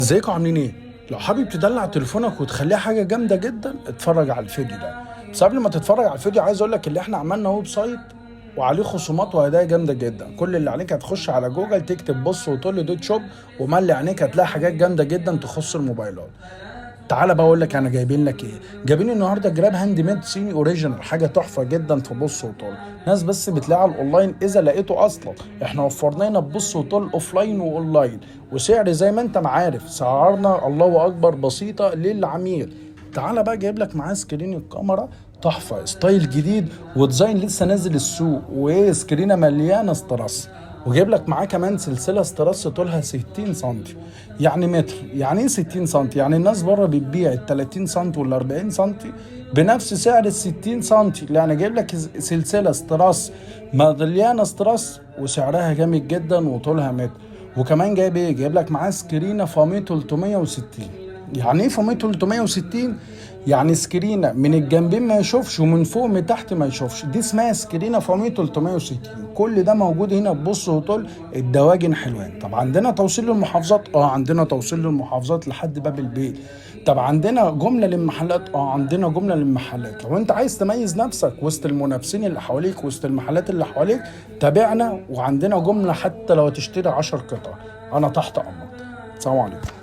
ازيكم عاملين ايه؟ لو حابب تدلع تليفونك وتخليها حاجه جامده جدا اتفرج على الفيديو ده. بس قبل ما تتفرج على الفيديو عايز اقول لك اللي احنا عملنا ويب سايت وعليه خصومات وهدايا جامده جدا. كل اللي عليك هتخش على جوجل تكتب بص وطل دوت شوب وملي عينيك هتلاقي حاجات جامده جدا تخص الموبايلات. تعالى بقى اقول لك انا جايبين لك ايه. جايبين النهارده جراب هاند ميد صيني اوريجينال، حاجه تحفه جدا في بص وطل. ناس بس بتلاقيها على الاونلاين اذا لقيته اصلا. احنا وفرنا لنا ببص وطل اوفلاين واونلاين، وسعر زي ما انت ما عارف سعرنا الله اكبر بسيطه للعميل. تعالى بقى جايب لك معاه سكرين الكاميرا تحفه، ستايل جديد وديزاين لسه نازل السوق، وايه سكرينه مليانه استرس. وجايب لك معاه كمان سلسله استرس طولها 60 سم، يعني متر. يعني ايه 60 سم؟ يعني الناس بره بتبيع ال 30 سم ولا 40 سم بنفس سعر ال 60 سم. لا انا جايب لك سلسله استرس مليانه استرس وسعرها جامد جدا وطولها متر. وكمان جايب ايه؟ جايب لك معاه سكرينه فامي 360. يعني ايه فامي 360؟ يعني سكرينه من الجنبين ما يشوفش ومن فوق من تحت ما يشوفش، دي اسمها سكرينه فامي 360. كل ده موجود هنا ببص وطل الدواجن حلوان. طب عندنا توصيل للمحافظات؟ عندنا توصيل للمحافظات لحد باب البيت. طب عندنا جمله للمحلات؟ عندنا جمله للمحلات. لو انت عايز تميز نفسك وسط المنافسين اللي حواليك وسط المحلات اللي حواليك تابعنا، وعندنا جمله حتى لو تشتري 10 قطع انا تحت امرك. سلام عليكم.